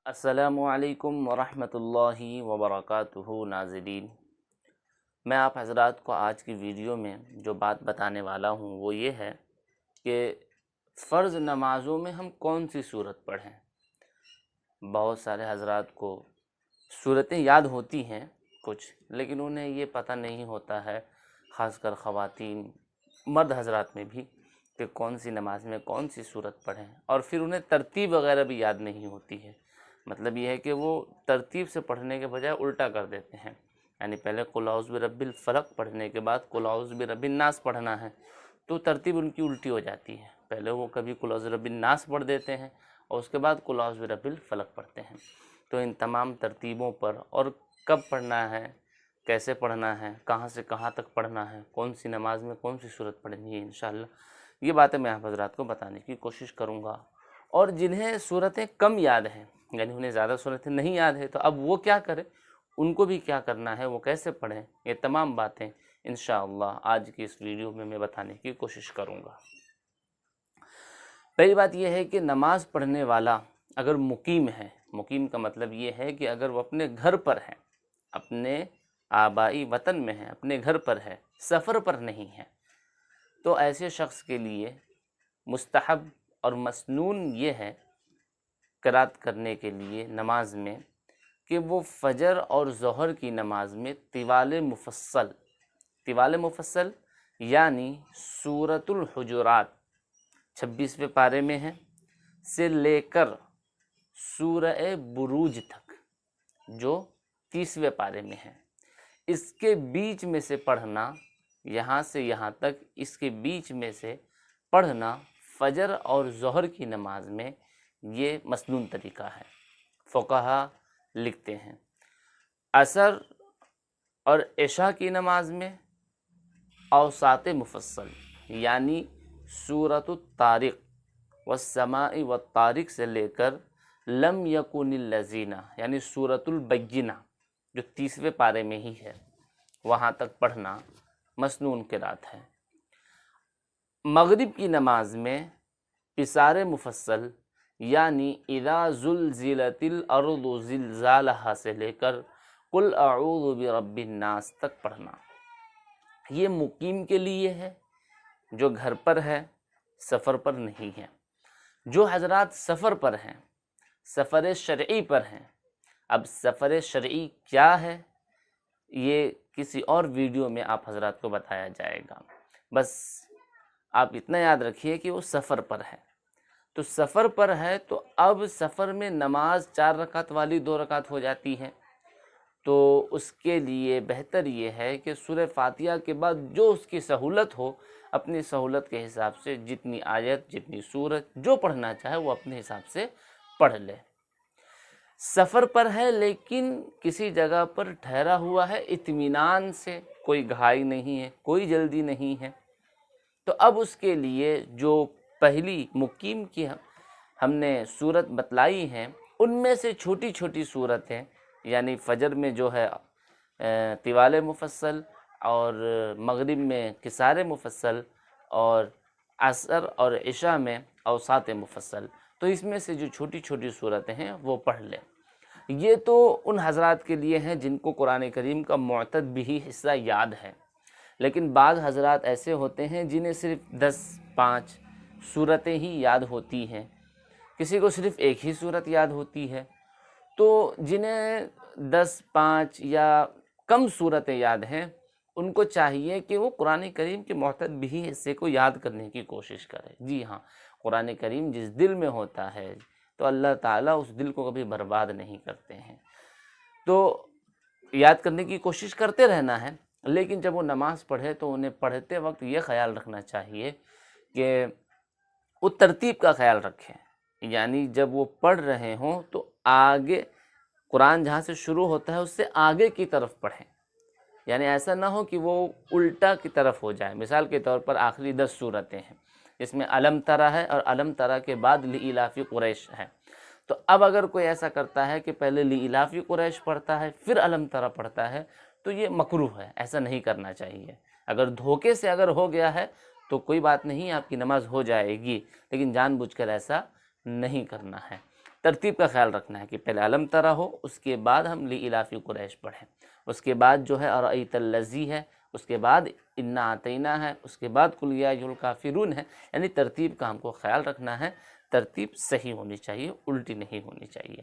السلام علیکم ورحمۃ اللہ وبرکاتہ ناظرین، میں آپ حضرات کو آج کی ویڈیو میں جو بات بتانے والا ہوں وہ یہ ہے کہ فرض نمازوں میں ہم کون سی صورت پڑھیں۔ بہت سارے حضرات کو صورتیں یاد ہوتی ہیں کچھ، لیکن انہیں یہ پتہ نہیں ہوتا ہے، خاص کر خواتین مرد حضرات میں بھی، کہ کون سی نماز میں کون سی صورت پڑھیں، اور پھر انہیں ترتیب وغیرہ بھی یاد نہیں ہوتی ہے۔ مطلب یہ ہے کہ وہ ترتیب سے پڑھنے کے بجائے الٹا کر دیتے ہیں، یعنی پہلے قل اعوذ برب الفلق پڑھنے کے بعد قل اعوذ برب الناس پڑھنا ہے، تو ترتیب ان کی الٹی ہو جاتی ہے۔ پہلے وہ کبھی قل اعوذ برب الناس پڑھ دیتے ہیں اور اس کے بعد قل اعوذ برب الفلق پڑھتے ہیں۔ تو ان تمام ترتیبوں پر اور کب پڑھنا ہے، کیسے پڑھنا ہے، کہاں سے کہاں تک پڑھنا ہے، کون سی نماز میں کون سی صورت پڑھنی ہے، انشاءاللہ یہ باتیں میں آپ حضرات کو بتانے کی کوشش کروں گا۔ اور جنہیں صورتیں کم یاد ہیں، یعنی انہیں زیادہ صورتیں نہیں یاد ہے، تو اب وہ کیا کریں، ان کو بھی کیا کرنا ہے، وہ کیسے پڑھیں، یہ تمام باتیں انشاءاللہ آج کی اس ویڈیو میں بتانے کی کوشش کروں گا۔ پہلی بات یہ ہے کہ نماز پڑھنے والا اگر مقیم ہے، مقیم کا مطلب یہ ہے کہ اگر وہ اپنے گھر پر ہے، اپنے آبائی وطن میں ہے، اپنے گھر پر ہے، سفر پر نہیں ہے، تو ایسے شخص کے لیے مستحب اور مسنون یہ ہے قرات کرنے کے لیے نماز میں کہ وہ فجر اور ظہر کی نماز میں طوال مفصل یعنی سورۃ الحجرات 26ویں پارے میں ہے سے لے کر سورہ بروج تک جو 30ویں پارے میں ہے، اس کے بیچ میں سے پڑھنا، یہاں سے یہاں تک اس کے بیچ میں سے پڑھنا فجر اور ظہر کی نماز میں یہ مسنون طریقہ ہے۔ فقہا لکھتے ہیں عصر اور عشاء کی نماز میں اوساط مفصل یعنی سورۃ الطارق والسماء والطارق سے لے کر لم یکن الذین یعنی سورۃ البینہ جو 30ویں پارے میں ہی ہے، وہاں تک پڑھنا مسنون قرات ہے۔ مغرب کی نماز میں قصار مفصل یعنی اذا زلزلت الارض زلزالہا سے لے کر قل اعوذ برب الناس تک پڑھنا، یہ مقیم کے لیے ہے جو گھر پر ہے، سفر پر نہیں ہے۔ جو حضرات سفر پر ہیں، سفر شرعی پر ہیں، اب سفر شرعی کیا ہے یہ کسی اور ویڈیو میں آپ حضرات کو بتایا جائے گا، بس آپ اتنا یاد رکھیے کہ وہ سفر پر ہے۔ تو سفر پر ہے تو اب سفر میں نماز 4 رکعت والی 2 رکعت ہو جاتی ہے، تو اس کے لیے بہتر یہ ہے کہ سورہ فاتحہ کے بعد جو اس کی سہولت ہو، اپنی سہولت کے حساب سے جتنی آیت، جتنی سورت، جو پڑھنا چاہے وہ اپنے حساب سے پڑھ لے۔ سفر پر ہے لیکن کسی جگہ پر ٹھہرا ہوا ہے اطمینان سے، کوئی گھائی نہیں ہے، کوئی جلدی نہیں ہے، تو اب اس کے لیے جو پہلی مقیم کی ہم نے صورت بتلائی ہیں، ان میں سے چھوٹی چھوٹی صورتیں، یعنی فجر میں جو ہے طوال مفصل، اور مغرب میں قصار مفصل، اور عصر اور عشاء میں اوساط مفصل، تو اس میں سے جو چھوٹی چھوٹی صورتیں ہیں وہ پڑھ لیں۔ یہ تو ان حضرات کے لیے ہیں جن کو قرآن کریم کا معتد بھی حصہ یاد ہے، لیکن بعض حضرات ایسے ہوتے ہیں جنہیں صرف 10-5 صورتیں ہی یاد ہوتی ہیں، کسی کو صرف ایک ہی صورت یاد ہوتی ہے، تو جنہیں 10-5 یا کم صورتیں یاد ہیں ان کو چاہیے کہ وہ قرآن کریم کے معتد بھی حصے کو یاد کرنے کی کوشش کرے۔ جی ہاں، قرآن کریم جس دل میں ہوتا ہے تو اللہ تعالیٰ اس دل کو کبھی برباد نہیں کرتے ہیں، تو یاد کرنے کی کوشش کرتے رہنا ہے، لیکن جب وہ نماز پڑھے تو انہیں پڑھتے وقت یہ خیال رکھنا چاہیے کہ وہ ترتیب کا خیال رکھیں، یعنی جب وہ پڑھ رہے ہوں تو آگے قرآن جہاں سے شروع ہوتا ہے اس سے آگے کی طرف پڑھیں، یعنی ایسا نہ ہو کہ وہ الٹا کی طرف ہو جائے۔ مثال کے طور پر آخری 10 صورتیں ہیں، اس میں علم ترا ہے اور علم ترا کے بعد لإلاف قریش ہے، تو اب اگر کوئی ایسا کرتا ہے کہ پہلے لإلاف قریش پڑھتا ہے پھر علم ترا پڑھتا ہے تو یہ مکروہ ہے، ایسا نہیں کرنا چاہیے۔ اگر دھوکے سے اگر ہو گیا ہے تو کوئی بات نہیں، آپ کی نماز ہو جائے گی، لیکن جان بوجھ کر ایسا نہیں کرنا ہے۔ ترتیب کا خیال رکھنا ہے کہ پہلے علم ترا ہو، اس کے بعد ہم لإلاف قریش پڑھیں، اس کے بعد جو ہے ارأیت الذی ہے، اس کے بعد انا اعطینہ ہے، اس کے بعد قل یا ایھا الکافرون ہے۔ یعنی ترتیب کا ہم کو خیال رکھنا ہے، ترتیب صحیح ہونی چاہیے، الٹی نہیں ہونی چاہیے۔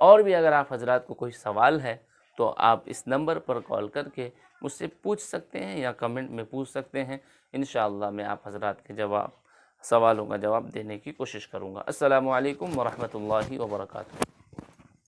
اور بھی اگر آپ حضرات کو کوئی سوال ہے تو آپ اس نمبر پر کال کر کے مجھ سے پوچھ سکتے ہیں یا کمنٹ میں پوچھ سکتے ہیں، انشاءاللہ میں آپ حضرات کے سوالوں کا جواب دینے کی کوشش کروں گا۔ السلام علیکم ورحمۃ اللہ وبرکاتہ۔